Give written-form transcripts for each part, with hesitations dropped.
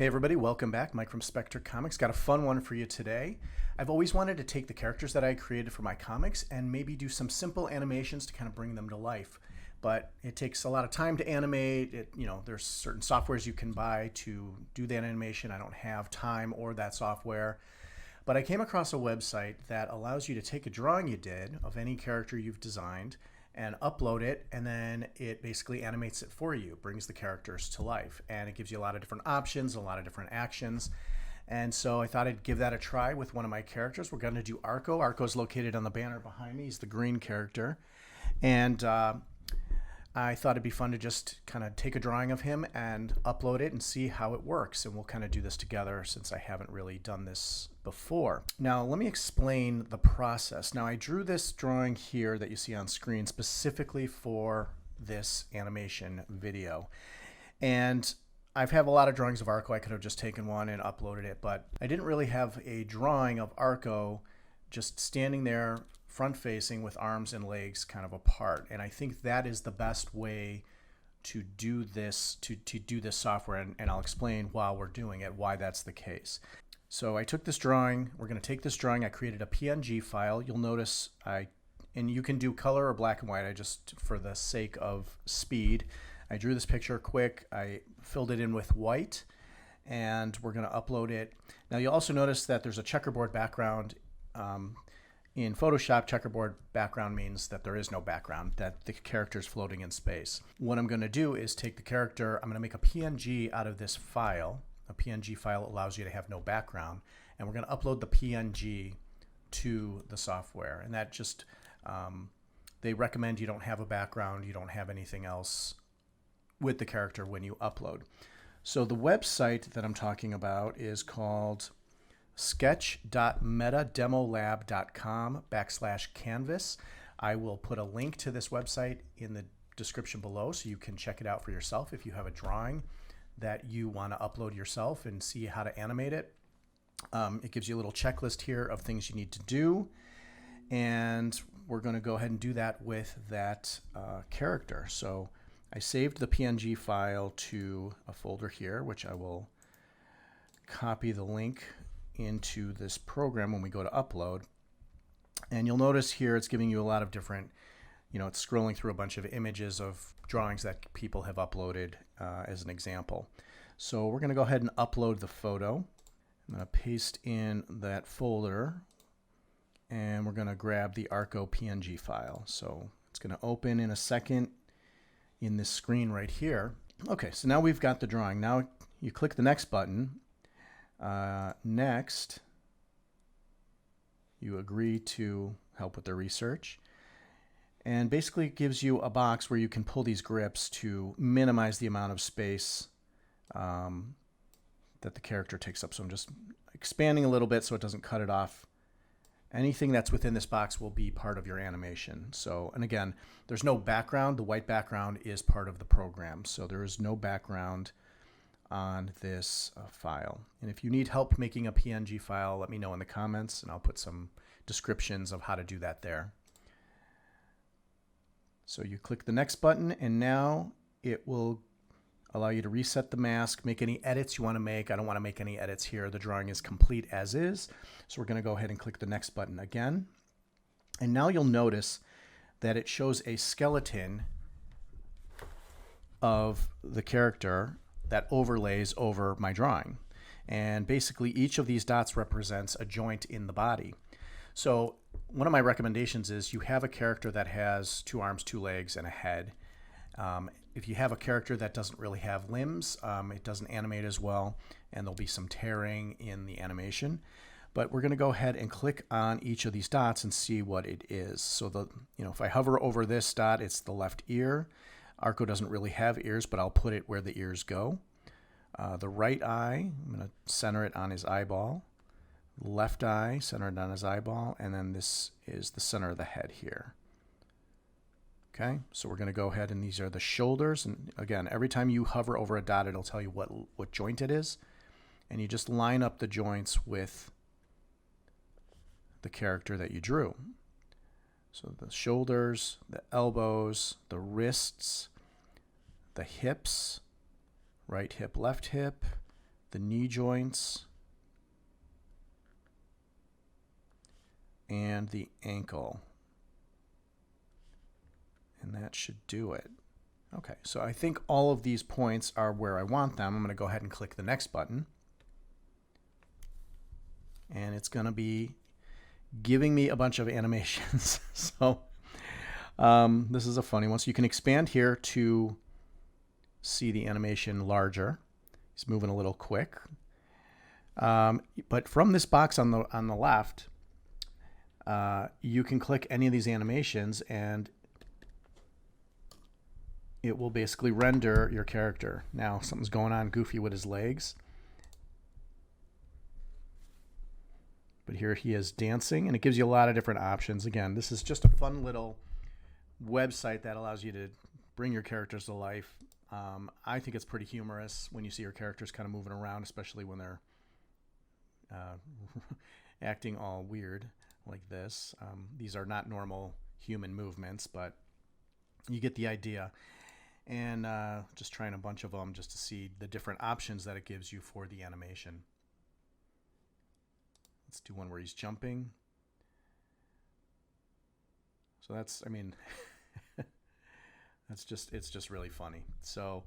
Hey everybody, welcome back. Mike from Spectre Comics. Got a fun one for you today. I've always wanted to take the characters that I created for my comics and maybe do some simple animations to kind of bring them to life. But it takes a lot of time to animate. There's certain softwares you can buy to do that animation. I don't have time or that software. But I came across a website that allows you to take a drawing you did of any character you've designed and upload it, and then it basically animates it for you, brings the characters to life, and it gives you a lot of different options, a lot of different actions. And so I thought I'd give that a try with one of my characters. We're going to do Arco. Arco's located on the banner behind me. He's the green character. And I thought it'd be fun to just kind of take a drawing of him and upload it and see how it works. And we'll kind of do this together since I haven't really done this before. Now, let me explain the process. Now, I drew this drawing here that you see on screen specifically for this animation video. And I've had a lot of drawings of Arco. I could have just taken one and uploaded it, but I didn't really have a drawing of Arco just standing there front facing with arms and legs kind of apart. And I think that is the best way to do this, to do this software, and I'll explain while we're doing it why that's the case. So I took this drawing. We're going to take this drawing. I created a PNG file. You'll notice and you can do color or black and white. I just, for the sake of speed, I drew this picture quick. I filled it in with white, and we're going to upload it. Now you'll also notice that there's a checkerboard background. In Photoshop, checkerboard background means that there is no background, that the character's floating in space. What I'm going to do is take the character, I'm going to make a PNG out of this file. A PNG file allows you to have no background, and we're going to upload the PNG to the software. And that just, they recommend you don't have a background, you don't have anything else with the character when you upload. So the website that I'm talking about is called sketch.metademolab.com/canvas. I will put a link to this website in the description below so you can check it out for yourself if you have a drawing that you want to upload yourself and see how to animate it. It gives you a little checklist here of things you need to do, and we're going to go ahead and do that with that character. So I saved the PNG file to a folder here, which I will copy the link into this program when we go to upload. And you'll notice here it's giving you a lot of different, it's scrolling through a bunch of images of drawings that people have uploaded as an example. So we're going to go ahead and upload the photo. I'm going to paste in that folder, and we're going to grab the Arco PNG file. So it's going to open in a second in this screen right here. Okay, so now we've got the drawing. Now you click the next button. Next, you agree to help with the research, and basically it gives you a box where you can pull these grips to minimize the amount of space that the character takes up. So I'm just expanding a little bit so it doesn't cut it off. Anything that's within this box will be part of your animation. So, and again, there's no background. The white background is part of the program, so there is no background on this file. And if you need help making a PNG file, let me know in the comments, and I'll put some descriptions of how to do that there. So you click the next button, and now it will allow you to reset the mask, make any edits you want to make. I don't want to make any edits here. The drawing is complete as is. So we're going to go ahead and click the next button again. And now you'll notice that it shows a skeleton of the character that overlays over my drawing. And basically each of these dots represents a joint in the body. So one of my recommendations is you have a character that has 2 arms, 2 legs, and a head. If you have a character that doesn't really have limbs, it doesn't animate as well, and there'll be some tearing in the animation. But we're going to go ahead and click on each of these dots and see what it is. So if I hover over this dot, it's the left ear. Arco doesn't really have ears, but I'll put it where the ears go. The right eye, I'm going to center it on his eyeball. Left eye, center it on his eyeball, and then this is the center of the head here. Okay, so we're going to go ahead, and these are the shoulders. And again, every time you hover over a dot, it'll tell you what joint it is. And you just line up the joints with the character that you drew. So the shoulders, the elbows, the wrists, the hips, right hip, left hip, the knee joints, and the ankle. And that should do it. Okay, so I think all of these points are where I want them. I'm going to go ahead and click the next button. And it's going to be giving me a bunch of animations. So this is a funny one. So you can expand here to see the animation larger. He's moving a little quick. But from this box on the left, you can click any of these animations and it will basically render your character. Now something's going on goofy with his legs. But here he is dancing, and it gives you a lot of different options. Again, this is just a fun little website that allows you to bring your characters to life. I think it's pretty humorous when you see your characters kind of moving around, especially when they're acting all weird like this. These are not normal human movements, but you get the idea. And just trying a bunch of them just to see the different options that it gives you for the animation. Let's do one where he's jumping. So that's, I mean, it's just really funny. So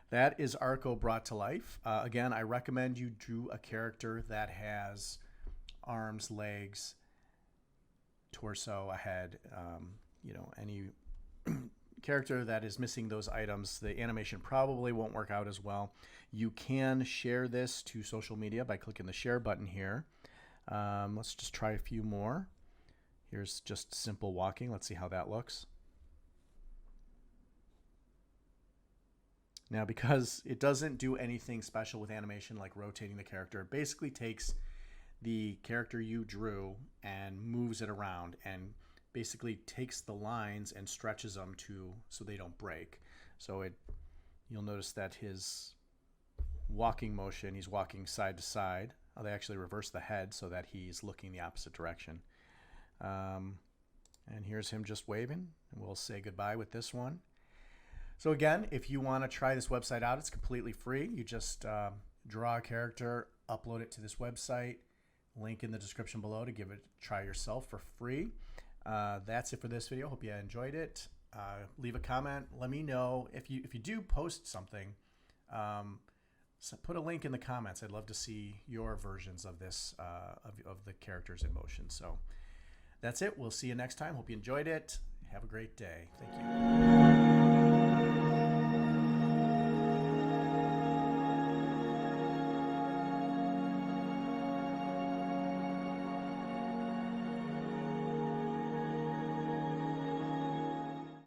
that is Arco brought to life. Again, I recommend you do a character that has arms, legs, torso, a head, you know, any character that is missing those items, the animation probably won't work out as well. You can share this to social media by clicking the share button here. Let's just try a few more. Here's just simple walking. Let's see how that looks. Now, because it doesn't do anything special with animation like rotating the character, it basically takes the character you drew and moves it around and basically takes the lines and stretches them so they don't break. So you'll notice that his walking motion, he's walking side to side. They actually reverse the head so that he's looking the opposite direction. And here's him just waving, and we'll say goodbye with this one. So again, if you want to try this website out, it's completely free. You just draw a character, upload it to this website, link in the description below to give it a try yourself for free. That's it for this video. Hope you enjoyed it. Leave a comment. Let me know if you do post something. So put a link in the comments. I'd love to see your versions of this of the characters in motion. So that's it. We'll see you next time. Hope you enjoyed it. Have a great day. Thank you.